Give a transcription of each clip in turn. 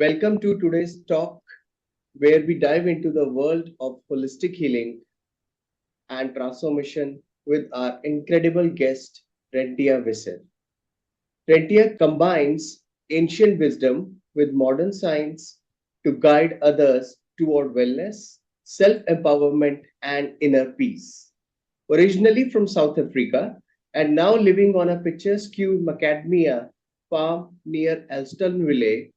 Welcome to today's talk where we dive into the world of holistic healing and transformation with our incredible guest, Rentia Visser. Rentia combines ancient wisdom with modern science to guide others toward wellness, self empowerment, and inner peace. Originally from South Africa and now living on a picturesque macadamia farm near Alstonville,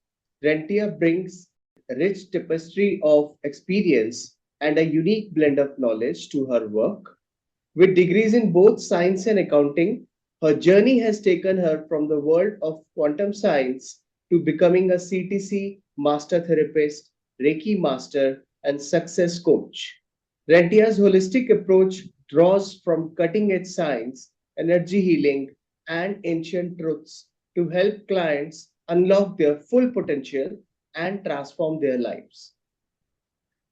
Rentia brings a rich tapestry of experience and a unique blend of knowledge to her work. With degrees in both science and accounting, her journey has taken her from the world of quantum science to becoming a CTC master therapist, Reiki master, and success coach. Rentia's holistic approach draws from cutting edge science, energy healing, and ancient truths to help clients unlock their full potential and transform their lives.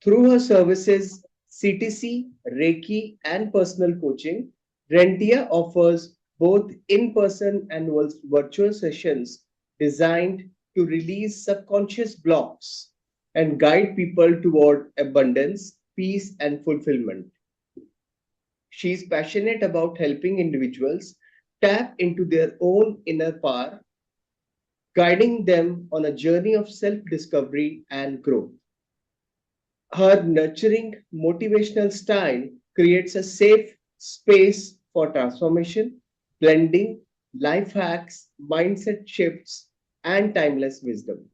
Through her services, CTC, Reiki, and personal coaching, Rentia offers both in person and virtual sessions designed to release subconscious blocks and guide people toward abundance, peace, and fulfillment. She is passionate about helping individuals tap into their own inner power, guiding them on a journey of self discovery and growth. Her nurturing motivational style creates a safe space for transformation, blending life hacks, mindset shifts, and timeless wisdom.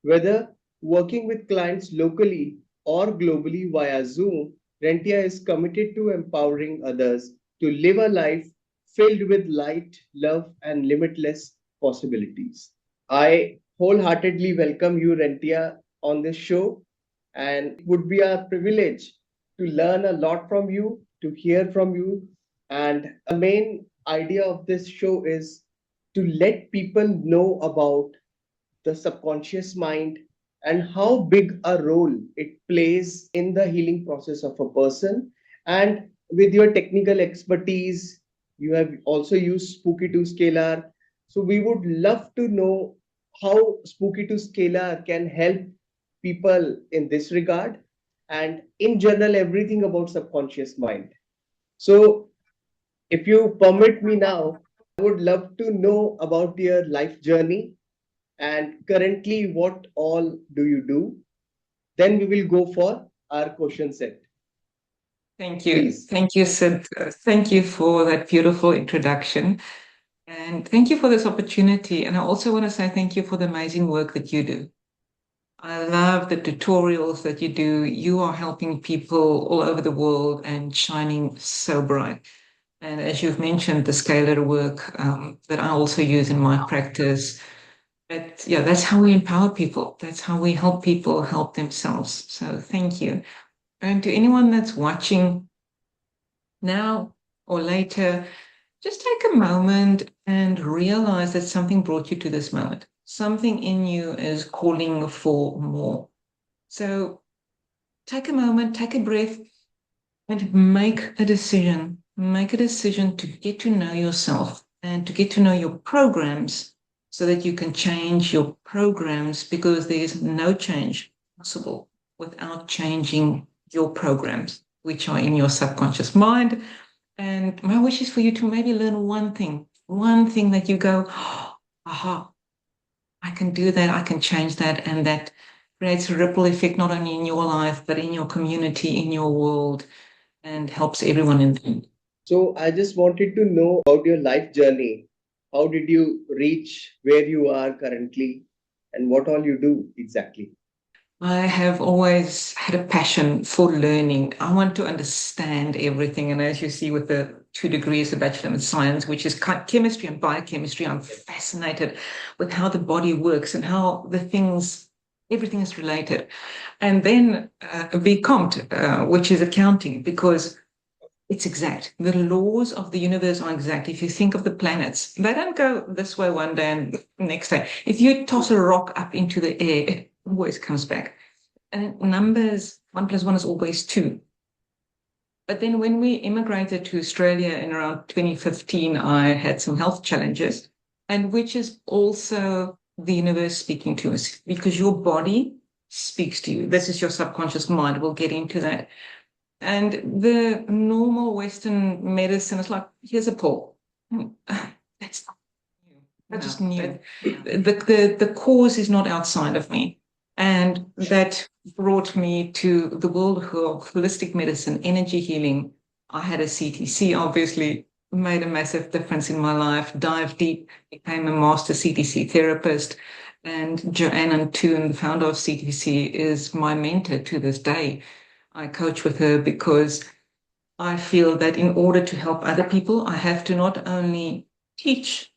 Whether working with clients locally or globally via Zoom, Rentia is committed to empowering others to live a life filled with light, love, and limitless possibilities. I wholeheartedly welcome you, Rentia, on this show, and it would be a privilege to learn a lot from you, to hear from you. And the main idea of this show is to let people know about the subconscious mind and how big a role it plays in the healing process of a person. And with your technical expertise, you have also used Spooky to Scalar. So we would love to know how Spooky to Scalar can help people in this regard and in general everything about subconscious mind. So if you permit me now, I would love to know about your life journey and currently what all do you do. Then we will go for our question set. Thank you. Please. Thank you, Sid. Thank you for that beautiful introduction. And thank you for this opportunity. And I also want to say thank you for the amazing work that you do. I love the tutorials that you do. You are helping people all over the world and shining so bright. And as you've mentioned, the scalar work that I also use in my practice, yeah, that's how we empower people. That's how we help people help themselves. So thank you. And to anyone that's watching now or later, just take a moment and realize that something brought you to this moment. Something in you is calling for more. So take a moment, take a breath, and make a decision. Make a decision to get to know yourself and to get to know your programs so that you can change your programs, because there is no change possible without changing your programs, which are in your subconscious mind. And my wish is for you to maybe learn one thing that you go, oh, aha, I can do that, I can change that. And that creates a ripple effect, not only in your life, but in your community, in your world, and helps everyone in the end. So I just wanted to know about your life journey. How did you reach where you are currently and what all you do exactly? I have always had a passion for learning. I want to understand everything. And as you see with the 2 degrees, the Bachelor in Science, which is chemistry and biochemistry, I'm fascinated with how the body works and how everything is related. And then BComt, which is accounting, because it's exact. The laws of the universe are exact. If you think of the planets, they don't go this way one day and next day. If you toss a rock up into the air, it always comes back. And numbers, 1 + 1 is always 2. But then when we immigrated to Australia in around 2015, I had some health challenges, and which is also the universe speaking to us, because your body speaks to you. This is your subconscious mind. We'll get into that. And the normal Western medicine is like, here's a pill. That's not new. I just knew the cause is not outside of me. And that brought me to the world of holistic medicine, energy healing. I had a CTC, obviously, made a massive difference in my life, dived deep, became a master CTC therapist. And Joanne Toon, the founder of CTC, is my mentor to this day. I coach with her because I feel that in order to help other people, I have to not only teach,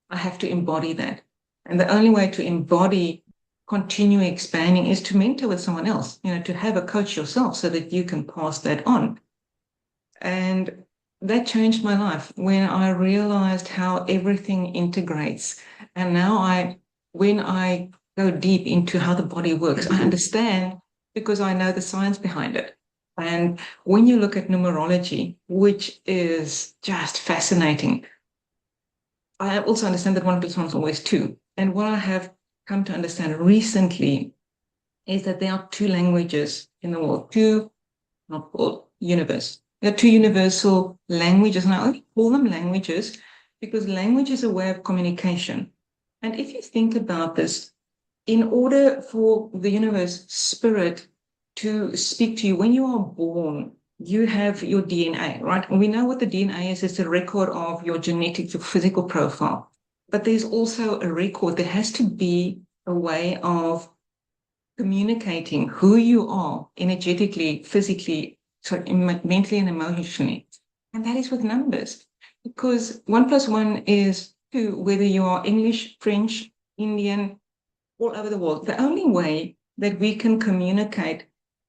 I have to embody that. And the only way to embody, continue expanding, is to mentor with someone else, to have a coach yourself so that you can pass that on. And that changed my life when I realized how everything integrates. And now when I go deep into how the body works, I understand because I know the science behind it. And when you look at numerology, which is just fascinating, I also understand that 1 + 1 is always 2. And what I have come to understand recently is that there are 2 languages in the world, not world, universe. There are 2 universal languages, and I only call them languages because language is a way of communication. And if you think about this, in order for the universe spirit to speak to you, when you are born, you have your DNA, right? And we know what the DNA is. It's a record of your genetic, your physical profile. But there's also a record. There has to be a way of communicating who you are energetically, physically, mentally and emotionally. And that is with numbers. Because 1 + 1 is 2, whether you are English, French, Indian, all over the world. The only way that we can communicate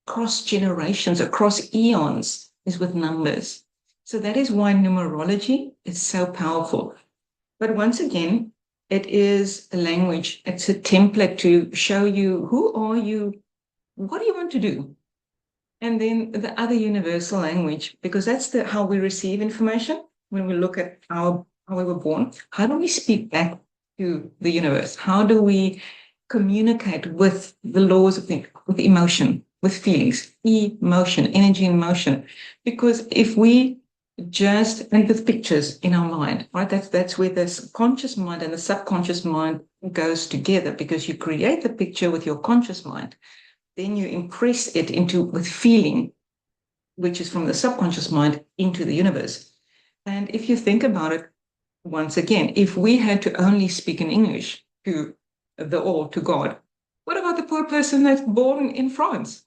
across generations, across eons, is with numbers. So that is why numerology is so powerful. But once again, it is a language. It's a template to show you who are you, what do you want to do? And then the other universal language, because that's how we receive information when we look at how we were born. How do we speak back to the universe? How do we communicate with the laws of with emotion, with feelings, emotion, energy and motion? Because if we just, and with pictures in our mind, right? That's where the conscious mind and the subconscious mind goes together, because you create the picture with your conscious mind, then you impress it with feeling, which is from the subconscious mind into the universe. And if you think about it, once again, if we had to only speak in English to the all, to God, what about the poor person that's born in France?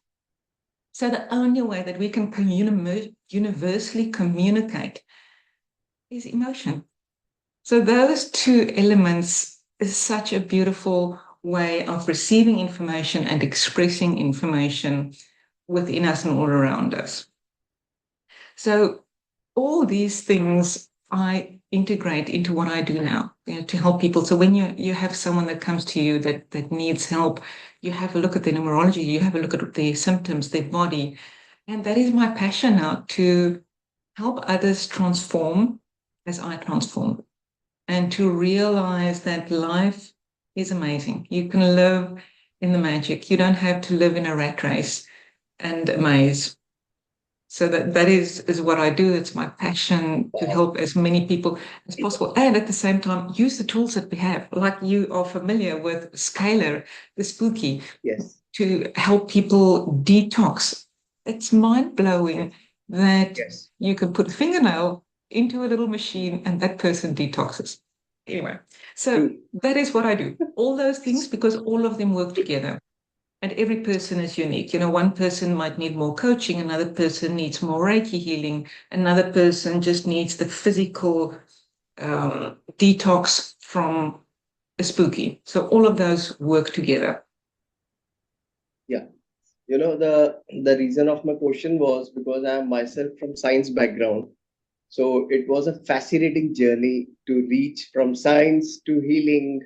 So the only way that we can universally communicate is emotion. So those 2 elements is such a beautiful way of receiving information and expressing information within us and all around us. So all these things I integrate into what I do now, to help people. So when you have someone that comes to you that needs help, you have a look at their numerology, you have a look at their symptoms, their body. And that is my passion now, to help others transform as I transform, and to realize that life is amazing. You can live in the magic. You don't have to live in a rat race and a maze. So that is what I do. It's my passion to help as many people as possible. And at the same time, use the tools that we have. Like you are familiar with Scalar, the spooky, Yes. to help people detox. It's mind-blowing that you can put a fingernail into a little machine and that person detoxes. Anyway, so that is what I do. All those things, because all of them work together. And every person is unique. One person might need more coaching, another person needs more Reiki healing, another person just needs the physical detox from a spooky. So all of those work together. Yeah. The reason of my question was because I am myself from science background. So it was a fascinating journey to reach from science to healing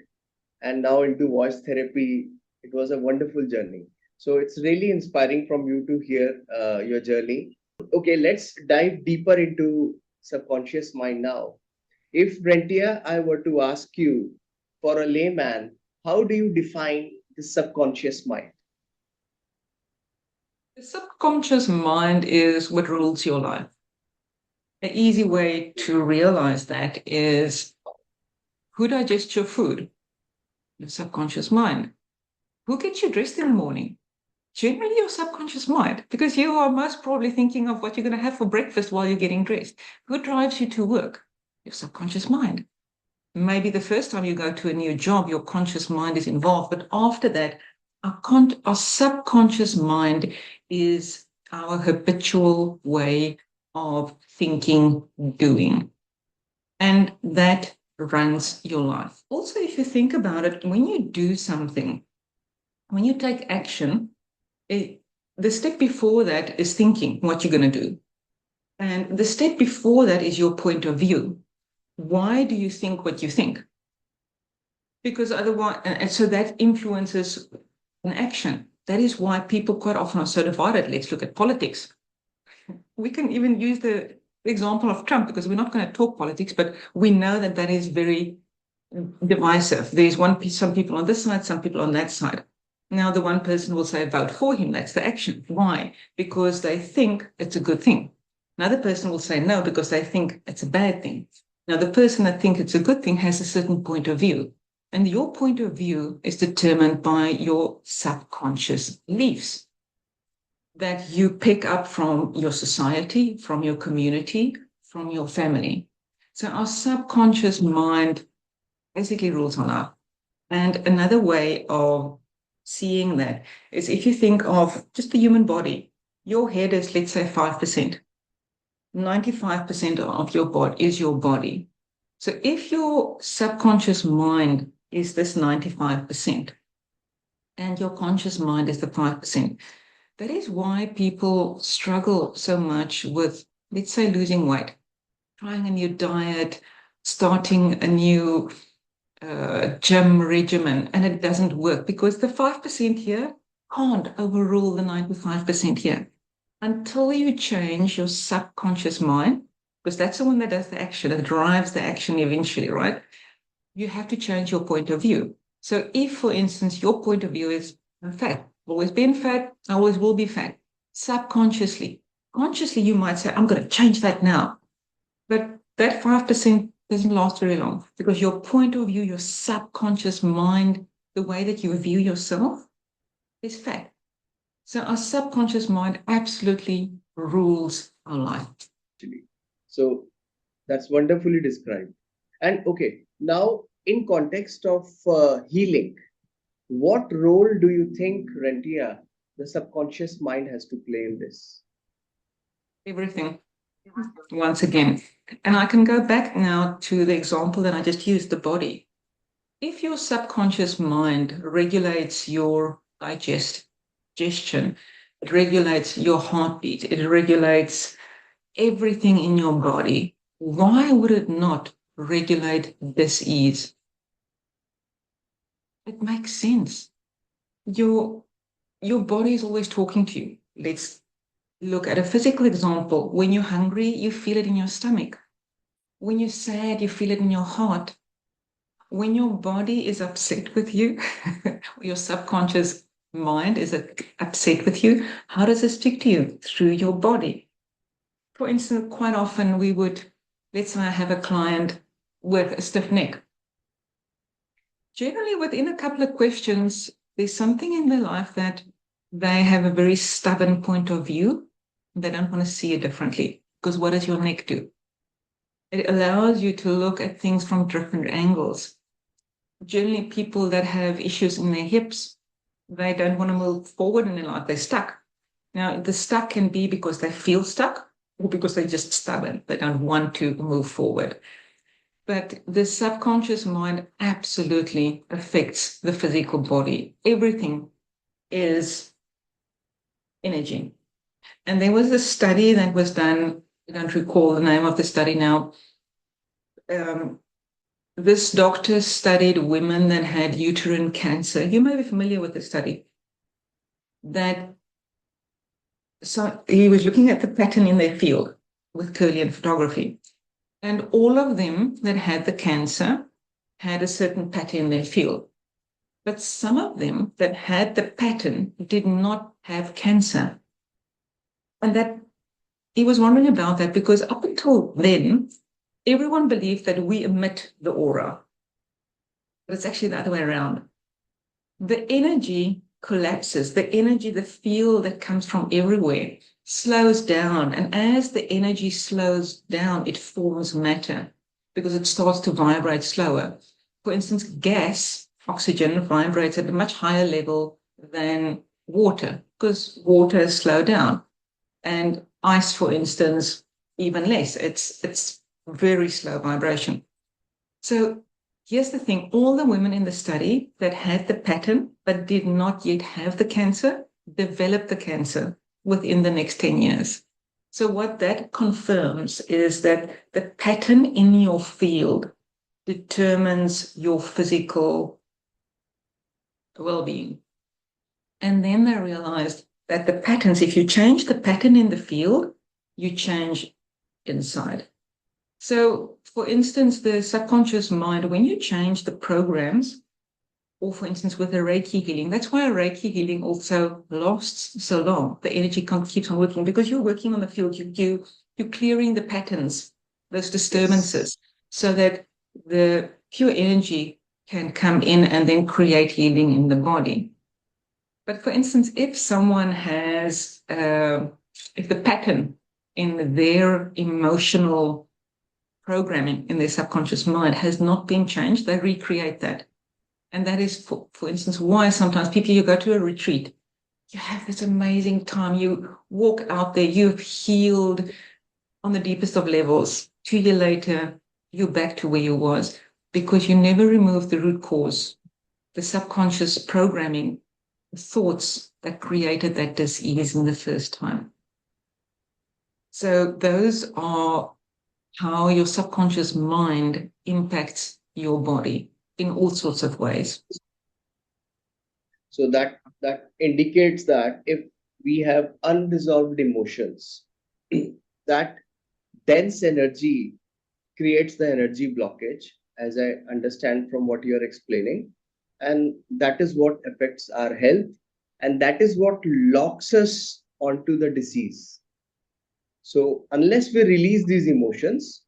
and now into voice therapy. It was a wonderful journey. So it's really inspiring from you to hear your journey. Okay, let's dive deeper into subconscious mind now. If Rentia, I were to ask you, for a layman, how do you define the subconscious mind? The subconscious mind is what rules your life. An easy way to realize that is who digests your food? Your subconscious mind. Who gets you dressed in the morning? Generally your subconscious mind, because you are most probably thinking of what you're going to have for breakfast while you're getting dressed. Who drives you to work? Your subconscious mind. Maybe the first time you go to a new job, your conscious mind is involved, but after that, our subconscious mind is our habitual way of thinking, doing, and that runs your life. Also, if you think about it, when you do something, when you take action, the step before that is thinking what you're going to do. And the step before that is your point of view. Why do you think what you think? Because otherwise, and so that influences an action. That is why people quite often are so divided. Let's look at politics. We can even use the example of Trump because we're not going to talk politics, but we know that that is very divisive. There's some people on this side, some people on that side. Now, the one person will say, vote for him. That's the action. Why? Because they think it's a good thing. Another person will say no because they think it's a bad thing. Now, the person that thinks it's a good thing has a certain point of view. And your point of view is determined by your subconscious beliefs that you pick up from your society, from your community, from your family. So our subconscious mind basically rules our life. And another way of seeing that is if you think of just the human body, your head is, let's say, 5%. 95% of your body is your body. So if your subconscious mind is this 95% and your conscious mind is the 5%, that is why people struggle so much with, let's say, losing weight, trying a new diet, starting a new gym regimen, and it doesn't work because the 5% here can't overrule the 95% here. Until you change your subconscious mind, because that's the one that does the action, that drives the action eventually, right? You have to change your point of view. So if, for instance, your point of view is, I'm fat, I've always been fat, I always will be fat, subconsciously, consciously, you might say, I'm going to change that now. But that 5% doesn't last very long because your point of view, your subconscious mind, the way that you view yourself is fat. So our subconscious mind absolutely rules our life. So that's wonderfully described. And okay, now in context of healing, what role do you think, Rentia, the subconscious mind has to play in this? Everything, once again. And I can go back now to the example that I just used, the body. If your subconscious mind regulates your digestion, it regulates your heartbeat, it regulates everything in your body, why would it not regulate dis-ease? It makes sense. Your body is always talking to you. Let's look at a physical example. When you're hungry, you feel it in your stomach. When you're sad, you feel it in your heart. When your body is upset with you, your subconscious mind is upset with you, how does it speak to you? Through your body. For instance, quite often let's say I have a client with a stiff neck. Generally, within a couple of questions, there's something in their life that they have a very stubborn point of view. They don't want to see it differently. Because what does your neck do? It allows you to look at things from different angles. Generally, people that have issues in their hips, they don't want to move forward in their life. They're stuck. Now, the stuck can be because they feel stuck or because they're just stubborn. They don't want to move forward. But the subconscious mind absolutely affects the physical body. Everything is energy. And there was a study that was done, I don't recall the name of the study now. This doctor studied women that had uterine cancer. You may be familiar with the study. So he was looking at the pattern in their field with Kirlian photography. And all of them that had the cancer had a certain pattern in their field. But some of them that had the pattern did not have cancer. And that he was wondering about that because up until then, everyone believed that we emit the aura. But it's actually the other way around. The energy collapses, the energy, the field that comes from everywhere slows down. And as the energy slows down, it forms matter because it starts to vibrate slower. For instance, gas, oxygen, vibrates at a much higher level than water because water slows down. And ice, for instance, even less. It's very slow vibration. So here's the thing, all the women in the study that had the pattern but did not yet have the cancer developed the cancer within the next 10 years. So what that confirms is that the pattern in your field determines your physical well-being. And then they realized that the patterns, if you change the pattern in the field, you change inside. So, for instance, the subconscious mind, when you change the programs, or for instance, with a Reiki healing, that's why a Reiki healing also lasts so long. The energy keeps on working because you're working on the field, you're clearing the patterns, those disturbances, so that the pure energy can come in and then create healing in the body. But for instance, if someone has, if the pattern in their emotional programming in their subconscious mind has not been changed, they recreate that. And that is, for instance, why sometimes people, you go to a retreat, you have this amazing time, you walk out there, you've healed on the deepest of levels. 2 years later, you're back to where you was because you never removed the root cause, the subconscious programming, the thoughts that created that dis-ease in the first time. So those are how your subconscious mind impacts your body in all sorts of ways. So that indicates that if we have unresolved emotions, that dense energy creates the energy blockage, as I understand from what you are explaining. And that is what affects our health. And that is what locks us onto the disease. So, unless we release these emotions,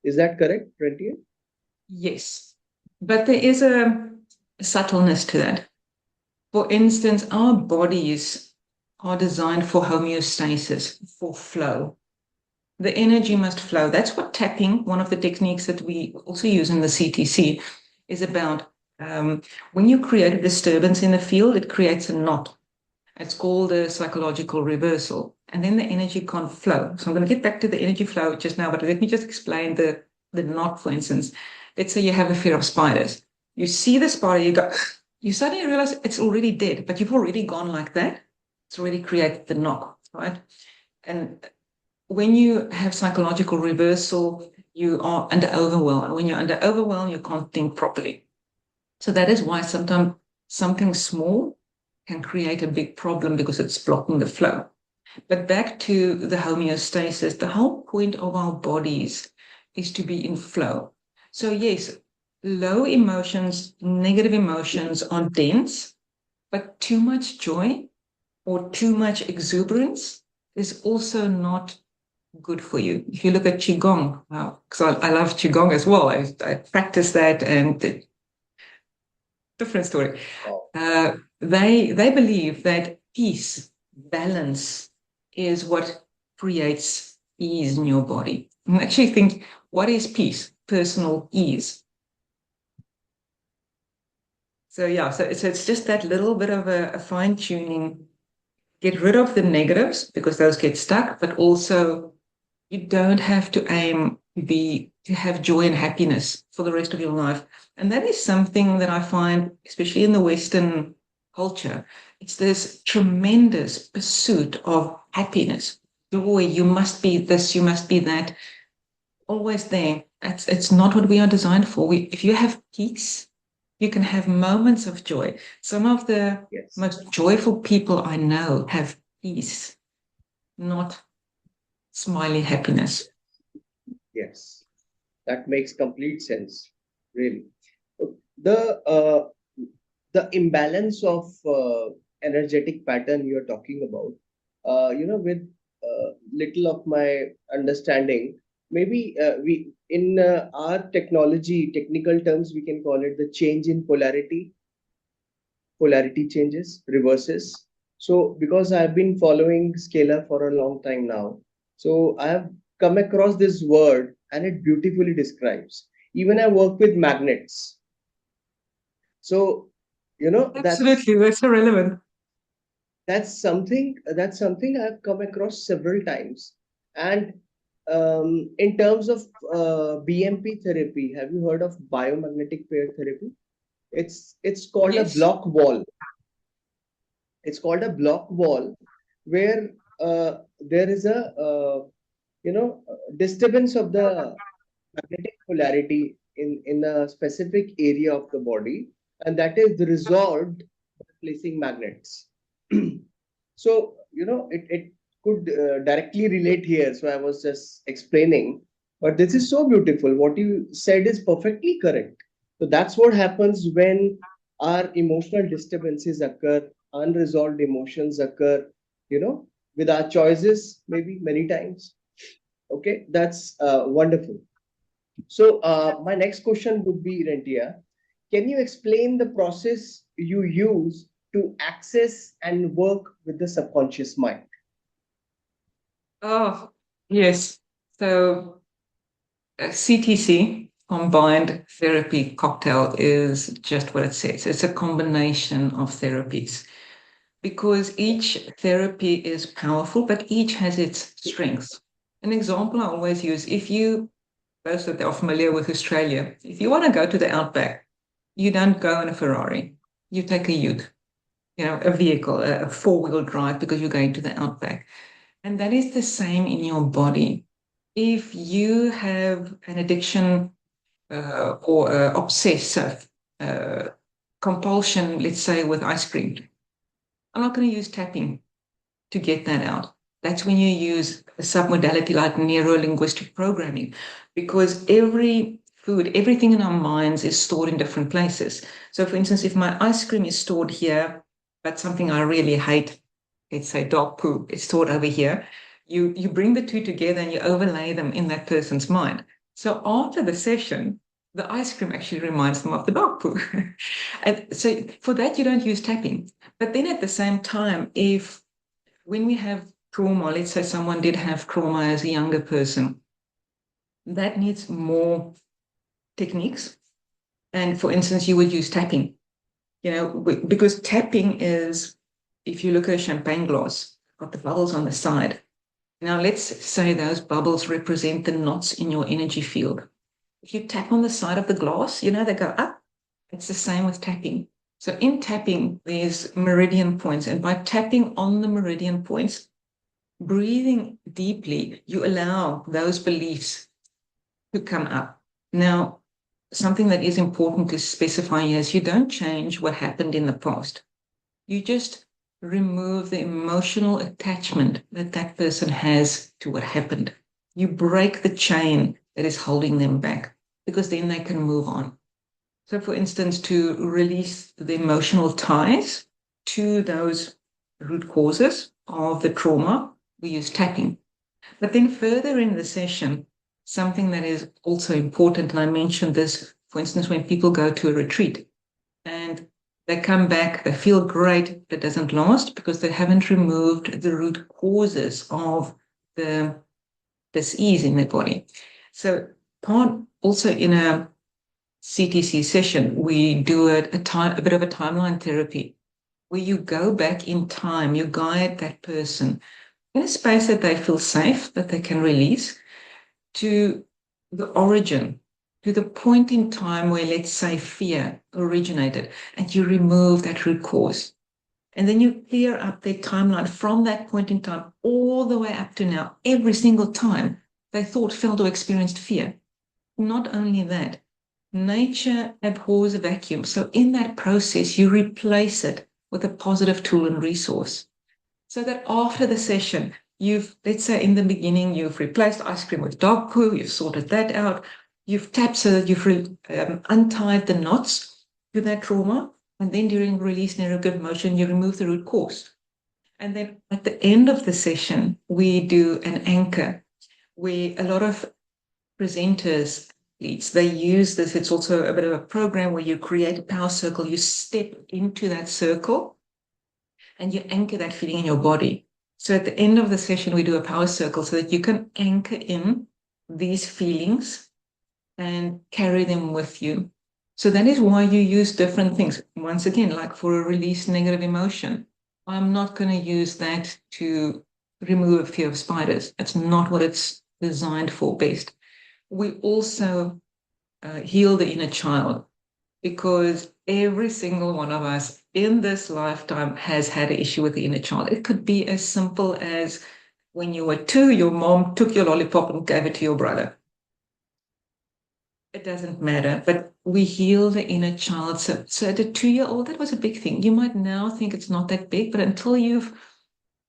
is that correct, Rentia? Yes, but there is a subtleness to that. For instance, our bodies are designed for homeostasis, for flow. The energy must flow. That's what tapping, one of the techniques that we also use in the CTC, is about. When you create a disturbance in the field, it creates a knot. It's called a psychological reversal. And then the energy can't flow. So I'm going to get back to the energy flow just now, but let me just explain the knot, for instance. Let's say you have a fear of spiders. You see the spider, you go, you suddenly realize it's already dead, but you've already gone like that. It's already created the knot, right? And when you have psychological reversal, you are under overwhelm. When you're under overwhelm, you can't think properly. So that is why sometimes something small can create a big problem because it's blocking the flow. But back to the homeostasis, the whole point of our bodies is to be in flow. So yes, low emotions, negative emotions are dense, but too much joy or too much exuberance is also not good for you. If you look at Qigong, because I love Qigong as well, I practice that and different story. They believe that peace, balance is what creates ease in your body. And actually think, what is peace? Personal ease. So yeah, so it's just that little bit of a fine tuning. Get rid of the negatives because those get stuck, but also you don't have to aim to have joy and happiness for the rest of your life. And that is something that I find, especially in the Western culture, it's this tremendous pursuit of happiness, joy. You must be this, you must be that, always there. It's not what we are designed for. If you have peace, you can have moments of joy. Some of the most joyful people I know have peace, not smiley happiness. Yes, that makes complete sense, really. The the imbalance of energetic pattern you're talking about, with little of my understanding, maybe we in our technical terms, we can call it the change in polarity changes, reverses. So because I've been following Scalar for a long time now, so I have come across this word and it beautifully describes. Even I work with magnets. So, Absolutely, that's so relevant. that's something I've come across several times. And in terms of BMP therapy, have you heard of biomagnetic pair therapy? It's called a Yes. block wall. It's called a block wall where there is a disturbance of the magnetic polarity in a specific area of the body, and that is resolved by placing magnets. So it could directly relate here, so I was just explaining, but this is so beautiful. What you said is perfectly correct. So that's what happens when our emotional disturbances occur, unresolved emotions occur, with our choices, maybe many times. Okay, that's wonderful. So my next question would be, Rentia, can you explain the process you use to access and work with the subconscious mind? Oh, yes. So CTC, combined therapy cocktail, is just what it says. It's a combination of therapies because each therapy is powerful, but each has its strengths. An example I always use, if you, those that are familiar with Australia, if you want to go to the outback, you don't go in a Ferrari, you take a ute, a vehicle, a four-wheel drive, because you're going to the outback. And that is the same in your body. If you have an addiction or obsessive compulsion, let's say with ice cream, I'm not going to use tapping to get that out. That's when you use a submodality like neuro-linguistic programming, because every food, everything in our minds is stored in different places. So, for instance, if my ice cream is stored here, but something I really hate, let's say dog poo, is stored over here, you bring the two together and you overlay them in that person's mind. So after the session, the ice cream actually reminds them of the dog poo. And so for that, you don't use tapping. But then at the same time, if when we have trauma, let's say someone did have trauma as a younger person, that needs more techniques. And for instance, you would use tapping, because tapping is, if you look at a champagne glass, got the bubbles on the side. Now, let's say those bubbles represent the knots in your energy field. If you tap on the side of the glass, they go up. It's the same with tapping. So in tapping, there's meridian points. And by tapping on the meridian points, breathing deeply, you allow those beliefs to come up. Now, something that is important to specify is you don't change what happened in the past. You just remove the emotional attachment that that person has to what happened. You break the chain that is holding them back, because then they can move on. So, for instance, to release the emotional ties to those root causes of the trauma, we use tapping. But then further in the session, something that is also important, and I mentioned this, for instance, when people go to a retreat and they come back, they feel great, but it doesn't last because they haven't removed the root causes of the disease in their body. So part also in a CTC session, we do a bit of a timeline therapy where you go back in time, you guide that person in a space that they feel safe, that they can release, to the origin, to the point in time where, let's say, fear originated, and you remove that root cause. And then you clear up their timeline from that point in time all the way up to now, every single time they thought, felt, or experienced fear. Not only that, nature abhors a vacuum. So in that process, you replace it with a positive tool and resource. So that after the session, let's say in the beginning, you've replaced ice cream with dog poo, you've sorted that out, you've tapped so that you've untied the knots to that trauma. And then during release negative motion, you remove the root cause. And then at the end of the session, we do an anchor where a lot of presenters, they use this. It's also a bit of a program where you create a power circle, you step into that circle and you anchor that feeling in your body. So at the end of the session, we do a power circle so that you can anchor in these feelings and carry them with you. So that is why you use different things. Once again, like for a release negative emotion, I'm not going to use that to remove a fear of spiders. That's not what it's designed for best. We also heal the inner child because every single one of us in this lifetime has had an issue with the inner child. It could be as simple as when you were 2, your mom took your lollipop and gave it to your brother. It doesn't matter, but we heal the inner child. So at a 2-year-old, that was a big thing. You might now think it's not that big, but until you've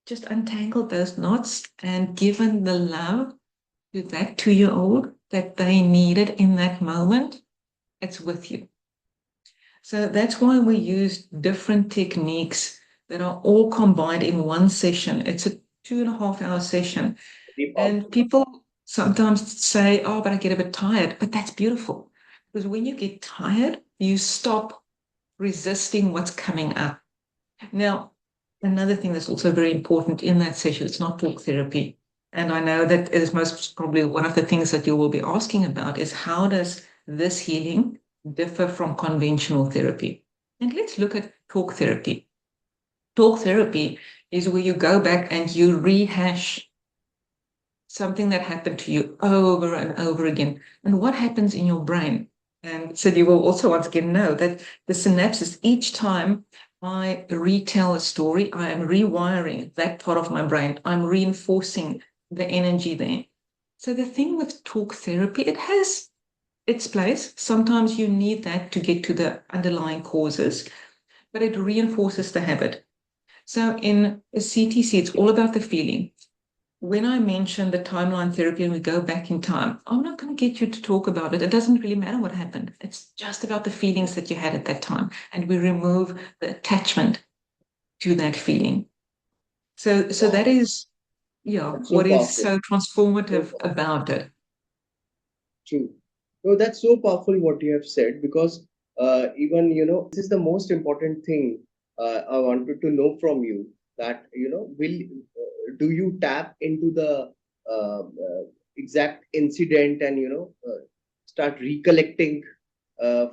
just untangled those knots and given the love to that 2-year-old that they needed in that moment, it's with you. So that's why we use different techniques that are all combined in one session. It's a 2.5-hour session. And people sometimes say, oh, but I get a bit tired. But that's beautiful. Because when you get tired, you stop resisting what's coming up. Now, another thing that's also very important in that session, it's not talk therapy. And I know that is most probably one of the things that you will be asking about is how does this healing differ from conventional therapy? And let's look at talk therapy. Talk therapy is where you go back and you rehash something that happened to you over and over again. And what happens in your brain? And so you will also once again know that the synapses, each time I retell a story, I am rewiring that part of my brain. I'm reinforcing the energy there. So the thing with talk therapy, it has its place. Sometimes you need that to get to the underlying causes, but it reinforces the habit. So in a CTC, it's all about the feeling. When I mention the timeline therapy and we go back in time, I'm not going to get you to talk about it. It doesn't really matter what happened. It's just about the feelings that you had at that time. And we remove the attachment to that feeling. So that is, That's so what is powerful. so So transformative powerful. about it. True. No, that's so powerful what you have said because even this is the most important thing I wanted to know from you that will do you tap into the exact incident and start recollecting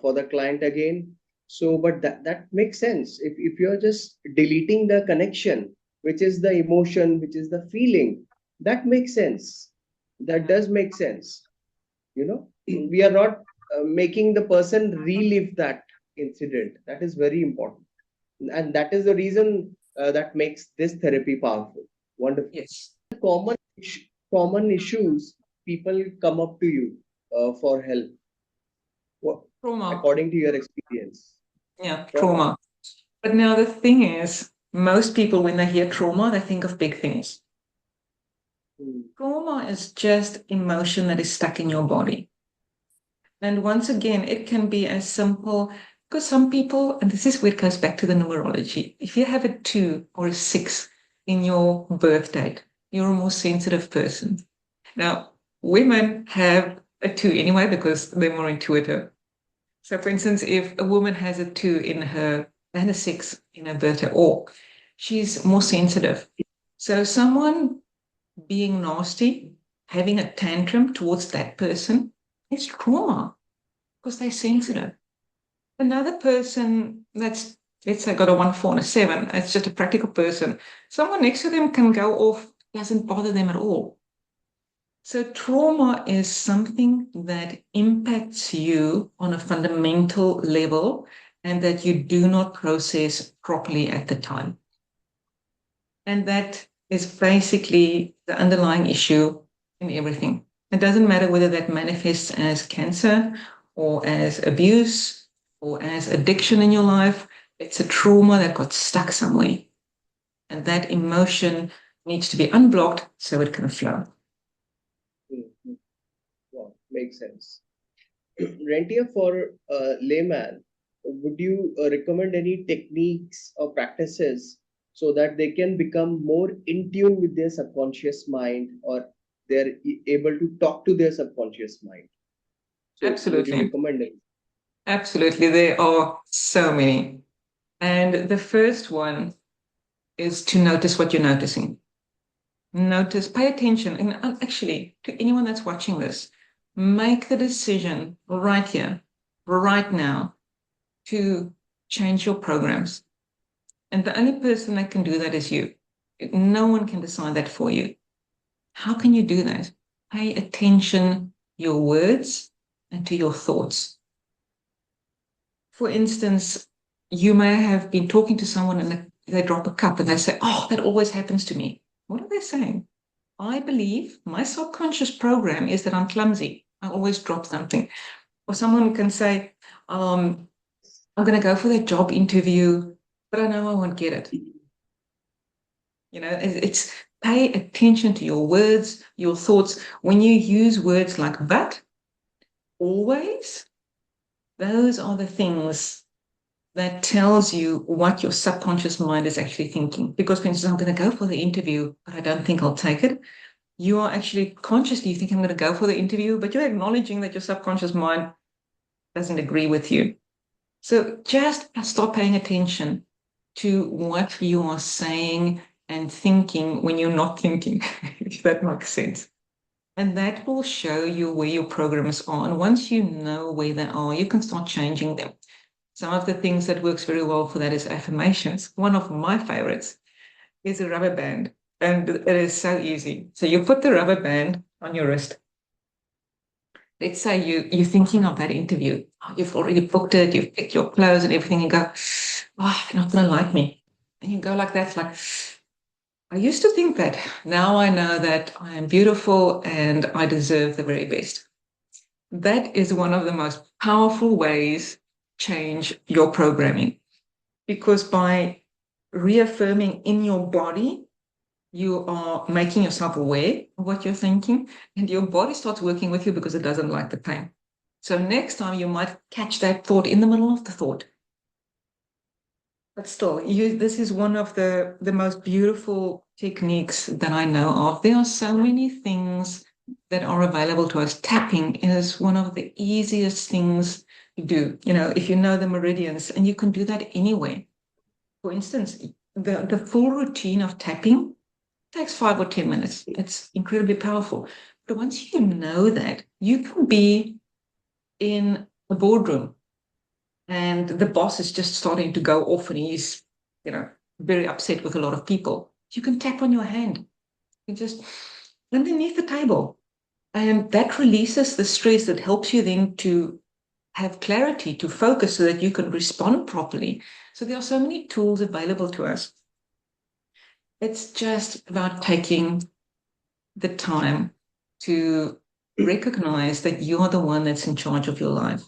for the client again. So, but that makes sense. If you're just deleting the connection, which is the emotion, which is the feeling, that makes sense. That does make sense. We are not making the person relive that incident. That is very important, and that is the reason that makes this therapy powerful. Wonderful. Yes. Common common issues people come up to you for help. What, Trauma. according to your experience? Yeah, Trauma. trauma. But now the thing is, most people, when they hear trauma, they think of big things. Hmm. Trauma is just emotion that is stuck in your body. And once again, it can be as simple because some people, and this is where it goes back to the numerology. If you have a 2 or a 6 in your birth date, you're a more sensitive person. Now, women have a 2 anyway because they're more intuitive. So, for instance, if a woman has a 2 in her and a 6 in her birth date, or she's more sensitive. So, someone being nasty, having a tantrum towards that person, is trauma because they're sensitive. Another person that's, let's say, got a 1, 4, and a 7, it's just a practical person. Someone next to them can go off, doesn't bother them at all. So, trauma is something that impacts you on a fundamental level and that you do not process properly at the time. And that is basically the underlying issue in everything. It doesn't matter whether that manifests as cancer or as abuse or as addiction in your life, it's a trauma that got stuck somewhere. And that emotion needs to be unblocked so it can flow. Wow, makes sense. Rentia, for a layman would you recommend any techniques or practices so that they can become more in tune with their subconscious mind, or they're able to talk to their subconscious mind? So, would you Absolutely. recommend it? Absolutely. There are so many. And the first one is to notice what you're noticing. Notice, pay attention. And actually, to anyone that's watching this, make the decision right here, right now, to change your programs. And the only person that can do that is you. No one can decide that for you. How can you do that? Pay attention to your words and to your thoughts. For instance, you may have been talking to someone and they drop a cup and they say, "Oh, that always happens to me." What are they saying? I believe my subconscious program is that I'm clumsy. I always drop something. Or someone can say, I'm going to go for that job interview, but I know I won't get it. It's pay attention to your words, your thoughts. When you use words like but, always, those are the things that tells you what your subconscious mind is actually thinking. Because, for instance, I'm going to go for the interview, but I don't think I'll take it. You are actually consciously thinking, I'm going to go for the interview, but you're acknowledging that your subconscious mind doesn't agree with you. So just start paying attention to what you are saying and thinking when you're not thinking, if that makes sense. And that will show you where your programs are. And once you know where they are, you can start changing them. Some of the things that works very well for that is affirmations. One of my favorites is a rubber band, and it is so easy. So you put the rubber band on your wrist. Let's say you're thinking of that interview. You've already booked it, you've picked your clothes and everything, and go, they're not going to like me. And you go like that, like, I used to think that. Now I know that I am beautiful and I deserve the very best. That is one of the most powerful ways to change your programming, because by reaffirming in your body, you are making yourself aware of what you're thinking, and your body starts working with you because it doesn't like the pain. So next time you might catch that thought in the middle of the thought. But still, this is one of the most beautiful techniques that I know of. There are so many things that are available to us. Tapping is one of the easiest things to do. If you know the meridians, and you can do that anywhere. For instance, the full routine of tapping takes 5 or 10 minutes. It's incredibly powerful. But once you know that, you can be in a boardroom and the boss is just starting to go off and he's, very upset with a lot of people. You can tap on your hand. You just underneath the table. And that releases the stress that helps you then to have clarity, to focus so that you can respond properly. So there are so many tools available to us. It's just about taking the time to recognize that you are the one that's in charge of your life.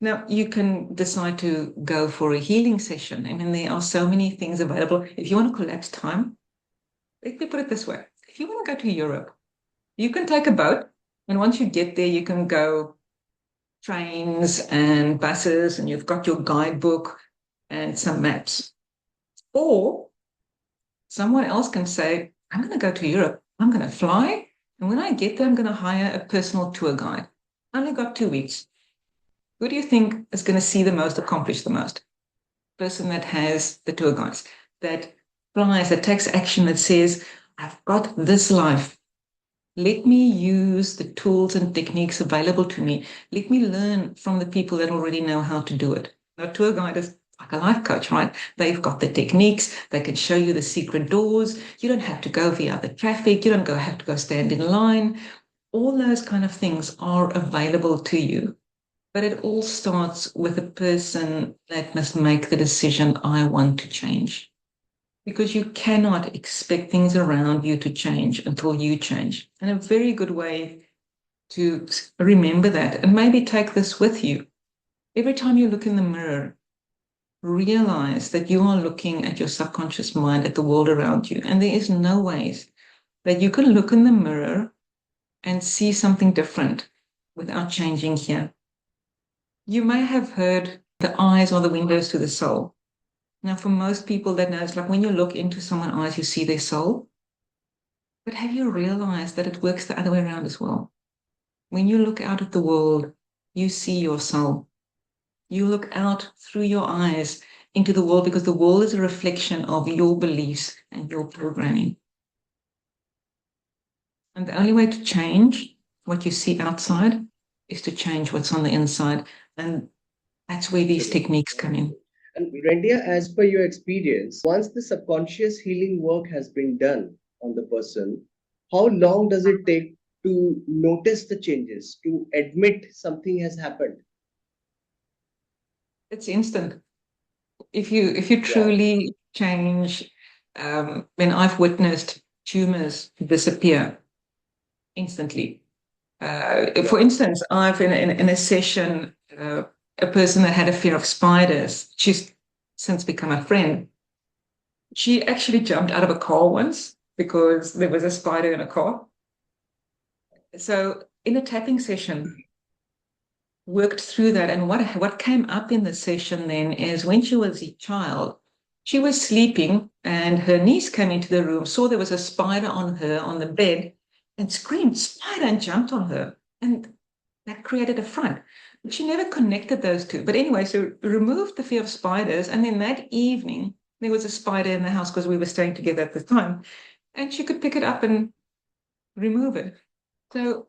Now, you can decide to go for a healing session. I mean, there are so many things available. If you want to collapse time, let me put it this way. If you want to go to Europe, you can take a boat. And once you get there, you can go trains and buses, and you've got your guidebook and some maps. Or someone else can say, I'm going to go to Europe. I'm going to fly. And when I get there, I'm going to hire a personal tour guide. I only got 2 weeks. Who do you think is going to see the most, accomplish the most? Person that has the tour guides, that flies, that takes action, that says, I've got this life. Let me use the tools and techniques available to me. Let me learn from the people that already know how to do it. Now, tour guide is like a life coach, right? They've got the techniques. They can show you the secret doors. You don't have to go via the traffic. You don't have to go stand in line. All those kind of things are available to you. But it all starts with a person that must make the decision, I want to change. Because you cannot expect things around you to change until you change. And a very good way to remember that, and maybe take this with you. Every time you look in the mirror, realize that you are looking at your subconscious mind, at the world around you. And there is no ways that you can look in the mirror and see something different without changing here. You may have heard the eyes are the windows to the soul. Now, for most people that knows, like when you look into someone's eyes, you see their soul. But have you realized that it works the other way around as well? When you look out at the world, you see your soul. You look out through your eyes into the world because the world is a reflection of your beliefs and your programming. And the only way to change what you see outside is to change what's on the inside. And that's where these techniques come in. And Rendia, as per your experience, once the subconscious healing work has been done on the person, how long does it take to notice the changes, to admit something has happened? It's instant. If you truly change, when I've witnessed tumors disappear instantly. For instance, I've in a session, a person that had a fear of spiders, she's since become a friend. She actually jumped out of a car once because there was a spider in a car. So in a tapping session, worked through that. And what came up in the session then is when she was a child, she was sleeping and her niece came into the room, saw there was a spider on her on the bed and screamed, "Spider," and jumped on her. And that created a fright. But she never connected those two. But anyway, so removed the fear of spiders. And then that evening, there was a spider in the house because we were staying together at the time. And she could pick it up and remove it. So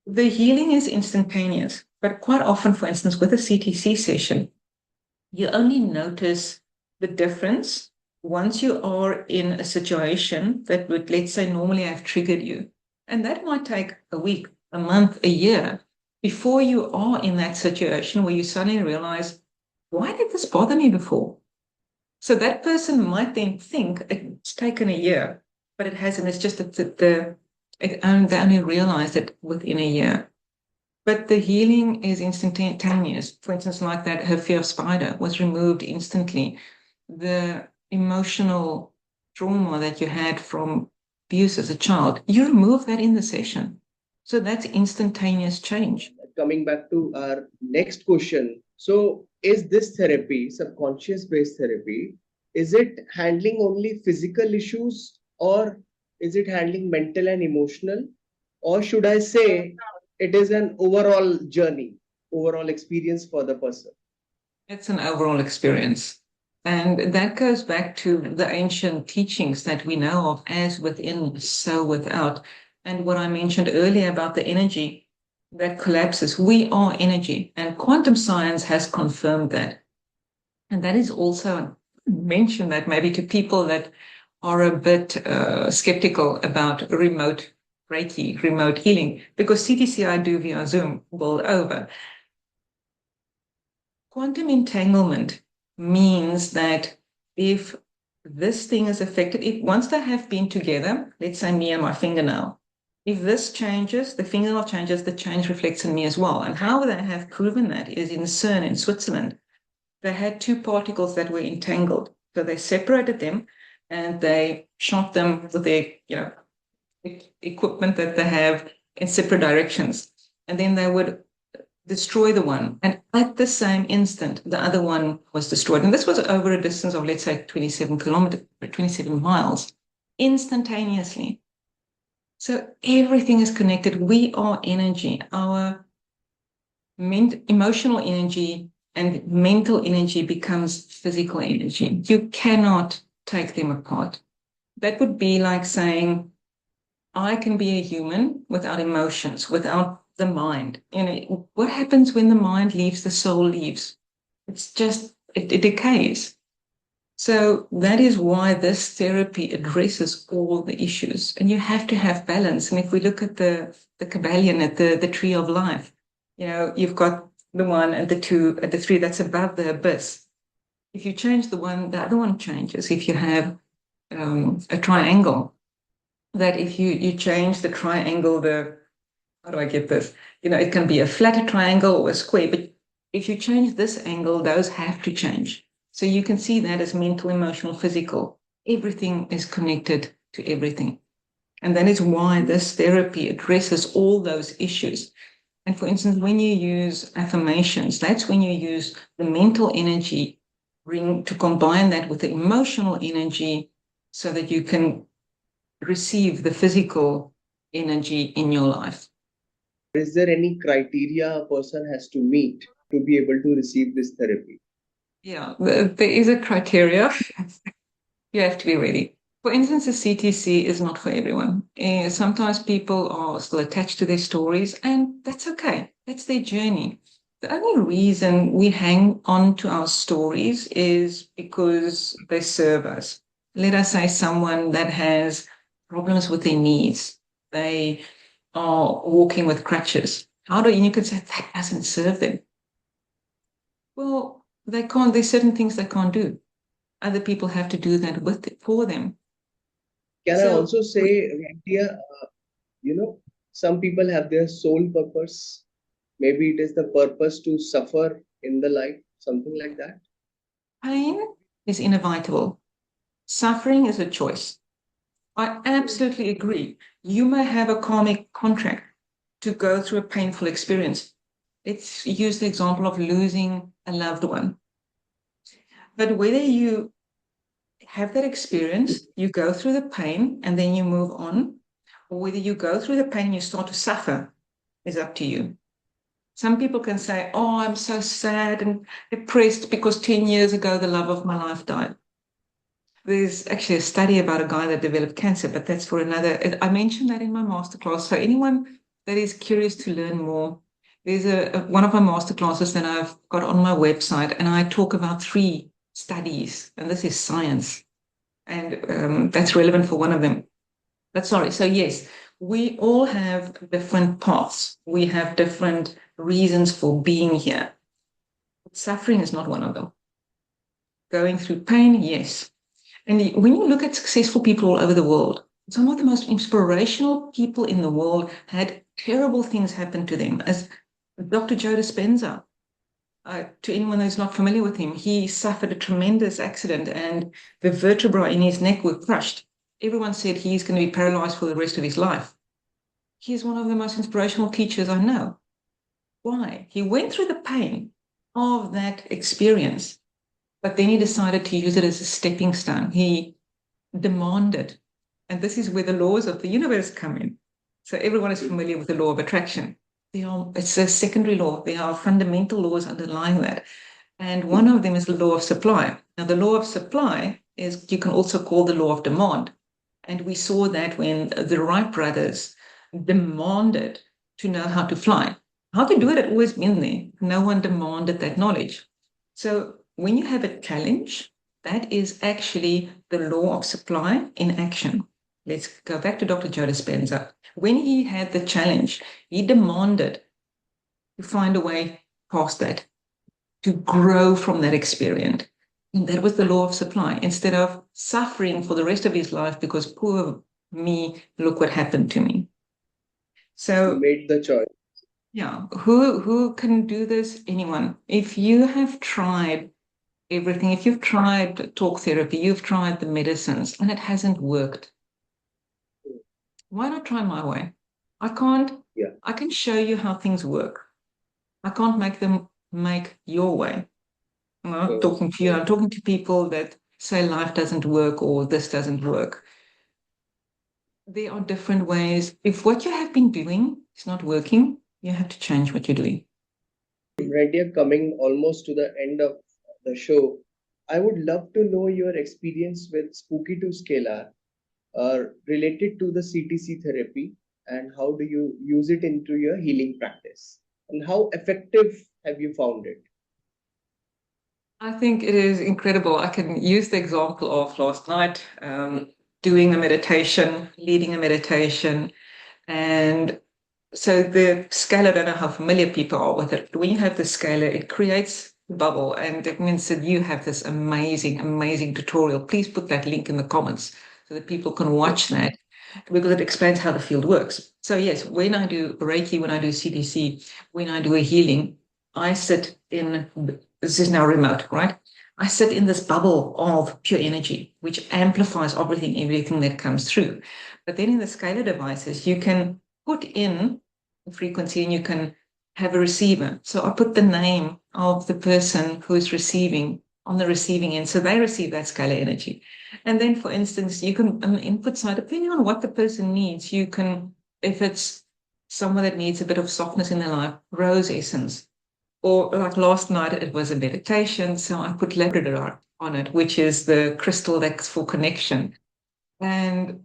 the healing is instantaneous. But quite often, for instance, with a CTC session, you only notice the difference once you are in a situation that would, let's say, normally have triggered you. And that might take a week, a month, a year before you are in that situation where you suddenly realize, why did this bother me before? So that person might then think it's taken a year, but it hasn't. It's just that they only realized it within a year. But the healing is instantaneous. For instance, like that, her fear of spider was removed instantly. The emotional trauma that you had from abuse as a child, you remove that in the session. So that's instantaneous change. Coming back to our next question. So, is this therapy, subconscious based therapy, is it handling only physical issues or is it handling mental and emotional? Or should I say it is an overall journey, overall experience for the person? It's an overall experience. And that goes back to the ancient teachings that we know of as within, so without. And what I mentioned earlier about the energy that collapses, we are energy. And quantum science has confirmed that. And that is also mentioned that maybe to people that are a bit skeptical about remote Reiki, remote healing, because CTC I do via Zoom world over. Quantum entanglement means that if this thing is affected, if once they have been together, let's say me and my fingernail, if this changes, the fingernail changes, the change reflects in me as well. And how they have proven that is in CERN in Switzerland. They had two particles that were entangled. So they separated them and they shot them with their, equipment that they have in separate directions. And then they would destroy the one. And at the same instant, the other one was destroyed. And this was over a distance of, let's say, 27 miles, instantaneously. So everything is connected. We are energy. Our emotional energy and mental energy becomes physical energy. You cannot take them apart. That would be like saying, I can be a human without emotions, without the mind. What happens when the mind leaves, the soul leaves? It's just, it decays. So that is why this therapy addresses all the issues. And you have to have balance. And if we look at the Kabbalion, at the tree of life, you've got the one and the two and the three that's above the abyss. If you change the one, the other one changes. If you have a triangle, that if you change the triangle, how do I get this? It can be a flatter triangle or a square, but if you change this angle, those have to change. So you can see that as mental, emotional, physical. Everything is connected to everything. And that is why this therapy addresses all those issues. And for instance, when you use affirmations, that's when you use the mental energy to combine that with the emotional energy so that you can receive the physical energy in your life. Is there any criteria a person has to meet to be able to receive this therapy? Yeah, there is a criteria. You have to be ready. For instance, the CTC is not for everyone. Sometimes people are still attached to their stories, and that's okay. That's their journey. The only reason we hang on to our stories is because they serve us. Let us say someone that has problems with their knees, they are walking with crutches. You could say that doesn't serve them. Well, they can't, there's certain things they can't do. Other people have to do that for them. Can I So also say, Rentia, some people have their sole purpose. Maybe it is the purpose to suffer in the life, something like that. pain is inevitable. Suffering is a choice. I absolutely agree. You may have a karmic contract to go through a painful experience. Let's use the example of losing a loved one. But whether you have that experience, you go through the pain and then you move on, or whether you go through the pain and you start to suffer is up to you. Some people can say, oh, I'm so sad and depressed because 10 years ago the love of my life died. There's actually a study about a guy that developed cancer, but that's for another. I mentioned that in my masterclass. So anyone that is curious to learn more, there's one of my masterclasses that I've got on my website, and I talk about 3 studies, and this is science, and that's relevant for one of them. But sorry, so yes, we all have different paths. We have different reasons for being here. Suffering is not one of them. Going through pain, yes. And when you look at successful people all over the world, some of the most inspirational people in the world had terrible things happen to them. As Dr. Joe Dispenza, to anyone who's not familiar with him, he suffered a tremendous accident and the vertebrae in his neck were crushed. Everyone said he's going to be paralyzed for the rest of his life. He's one of the most inspirational teachers I know. Why? He went through the pain of that experience, but then he decided to use it as a stepping stone. He demanded, and this is where the laws of the universe come in. So everyone is familiar with the law of attraction. It's a secondary law. There are fundamental laws underlying that. And one of them is the law of supply. Now, the law of supply is, you can also call the law of demand. And we saw that when the Wright brothers demanded to know how to fly. How to do it had always been there. No one demanded that knowledge. So when you have a challenge, that is actually the law of supply in action. Let's go back to Dr. Joe Dispenza. When he had the challenge, he demanded to find a way past that, to grow from that experience. And that was the law of supply. Instead of suffering for the rest of his life because poor me, look what happened to me. So He made the choice. yeah, who can do this? Anyone. If you have tried everything, if you've tried talk therapy, you've tried the medicines and it hasn't worked, why not try my way? Yeah. I can show you how things work. I can't make them make your way. I'm not talking to you, I'm talking to people that say life doesn't work or this doesn't work. There are different ways. If what you have been doing is not working, you have to change what you're doing. Rentia, coming almost to the end of the show, I would love to know your experience with Spooky to Scalar related to the CTC therapy and how do you use it into your healing practice and how effective have you found it? I think it is incredible. I can use the example of last night, doing a meditation, leading a meditation. And so the scalar, I don't know how familiar people are with it, but when you have the scalar, it creates a bubble. And it means that you have this amazing, amazing tutorial. Please put that link in the comments so that people can watch that because it explains how the field works. So yes, when I do Reiki, when I do CDC, when I do a healing, I sit in, this is now remote, right? I sit in this bubble of pure energy, which amplifies everything that comes through. But then in the scalar devices, you can put in the frequency and you can have a receiver. So I put the name of the person who is receiving on the receiving end. So they receive that scalar energy. And then, for instance, you can, on the input side, depending on what the person needs, you can, if it's someone that needs a bit of softness in their life, rose essence. Or like last night, it was a meditation. So I put labradorite on it, which is the crystal that's for connection. And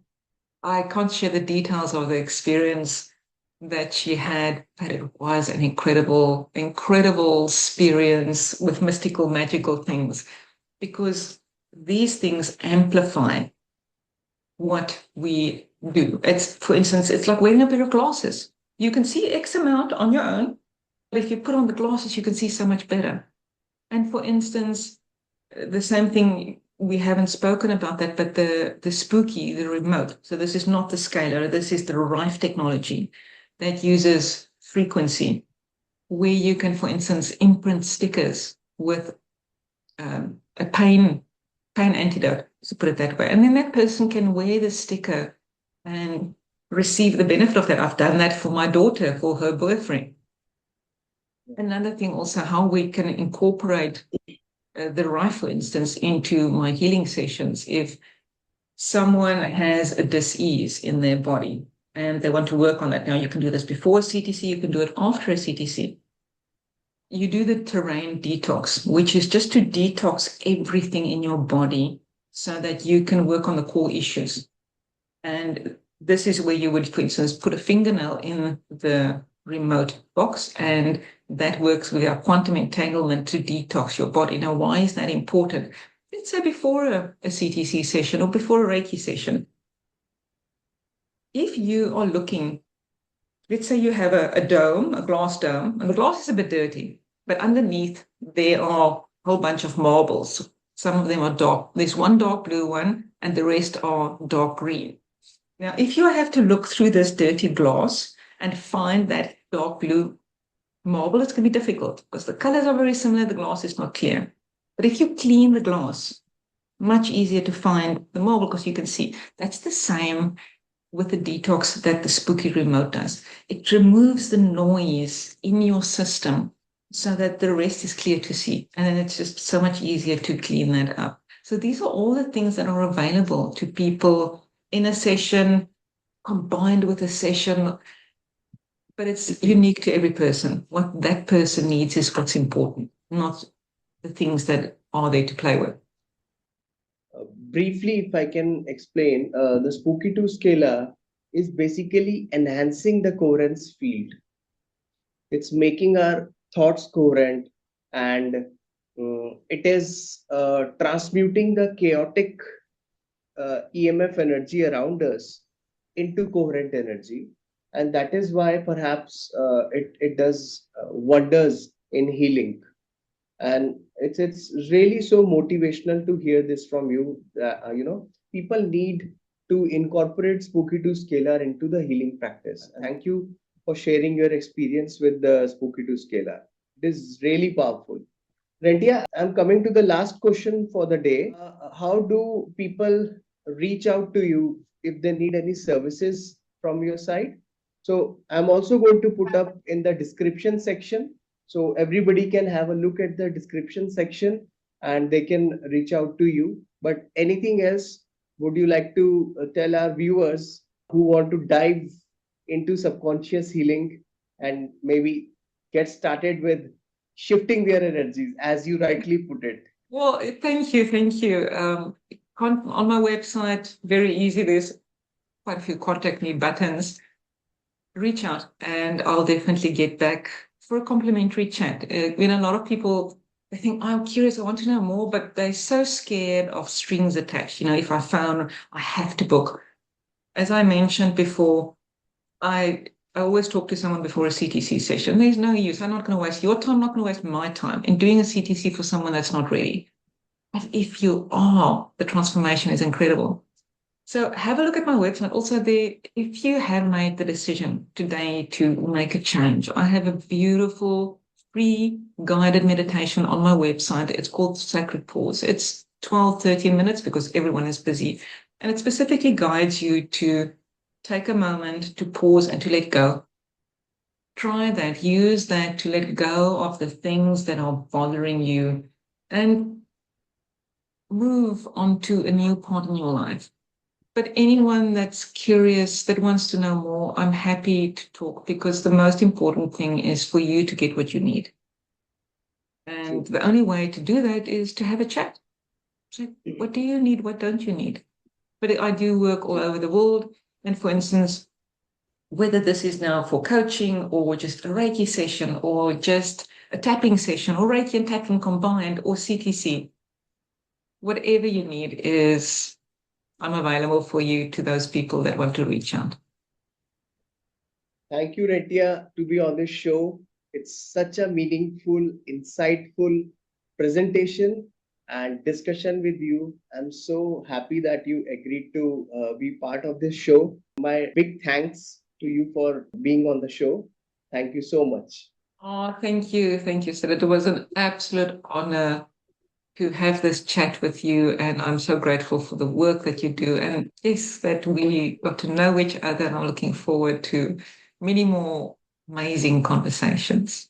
I can't share the details of the experience that she had, but it was an incredible, incredible experience with mystical, magical things, because these things amplify what we do. It's, for instance, it's like wearing a pair of glasses. You can see X amount on your own, but if you put on the glasses, you can see so much better. And for instance, the same thing, we haven't spoken about that, but the spooky, the remote. So this is not the scalar, this is the Rife technology that uses frequency, where you can, for instance, imprint stickers with a pain antidote, to put it that way. And then that person can wear the sticker and receive the benefit of that. I've done that for my daughter, for her boyfriend. Another thing also, how we can incorporate the Rife, for instance, into my healing sessions. If someone has a dis-ease in their body and they want to work on that, now you can do this before a CTC, you can do it after a CTC. You do the terrain detox, which is just to detox everything in your body so that you can work on the core issues. And this is where you would, for instance, put a fingernail in the remote box, and that works with our quantum entanglement to detox your body. Now, why is that important? Let's say before a CTC session or before a Reiki session, if you are looking, let's say you have a dome, a glass dome, and the glass is a bit dirty, but underneath there are a whole bunch of marbles. Some of them are dark. There's one dark blue one, and the rest are dark green. Now, if you have to look through this dirty glass and find that dark blue marble, it's going to be difficult because the colors are very similar, the glass is not clear. But if you clean the glass, much easier to find the marble because you can see. That's the same with the detox that the spooky remote does. It removes the noise in your system so that the rest is clear to see. And then it's just so much easier to clean that up. So these are all the things that are available to people in a session, combined with a session, but it's unique to every person. What that person needs is what's important, not the things that are there to play with. Briefly, if I can explain, the Spooky 2 scalar is basically enhancing the coherence field. It's making our thoughts coherent, and it is transmuting the chaotic EMF energy around us into coherent energy. And that is why perhaps it does wonders in healing. And it's really so motivational to hear this from you. People need to incorporate Spooky to Scalar into the healing practice. Thank you for sharing your experience with the Spooky to Scalar. It is really powerful. Rentia, I'm coming to the last question for the day. How do people reach out to you if they need any services from your side? So I'm also going to put up in the description section, so everybody can have a look at the description section and they can reach out to you. But anything else, would you like to tell our viewers who want to dive into subconscious healing and maybe get started with shifting their energies, as you rightly put it? Well, thank you, thank you. On my website, very easy. There's quite a few contact me buttons. Reach out, and I'll definitely get back for a complimentary chat. A lot of people, they think, I'm curious, I want to know more, but they're so scared of strings attached. If I found I have to book. As I mentioned before, I always talk to someone before a CTC session. There's no use. I'm not going to waste your time, I'm not going to waste my time in doing a CTC for someone that's not ready. But if you are, the transformation is incredible. So have a look at my website. Also, if you have made the decision today to make a change, I have a beautiful free guided meditation on my website. It's called Sacred Pause. It's 12, 13 minutes because everyone is busy. And it specifically guides you to take a moment to pause and to let go. try that, use that to let go of the things that are bothering you and move on to a new part in your life. But anyone that's curious, that wants to know more, I'm happy to talk, because the most important thing is for you to get what you need. And the only way to do that is to have a chat. So what do you need? What don't you need? But I do work all over the world. And for instance, whether this is now for coaching or just a Reiki session or just a tapping session or Reiki and tapping combined or CTC, whatever you need is, I'm available for you to those people that want to reach out. Thank you, Rentia, to be on this show. It's such a meaningful, insightful presentation and discussion with you. I'm so happy that you agreed to be part of this show. My big thanks to you for being on the show. Thank you so much. Oh, thank you. Thank you, sir. It was an absolute honor to have this chat with you. And I'm so grateful for the work that you do. And yes, that we got to know each other. And I'm looking forward to many more amazing conversations.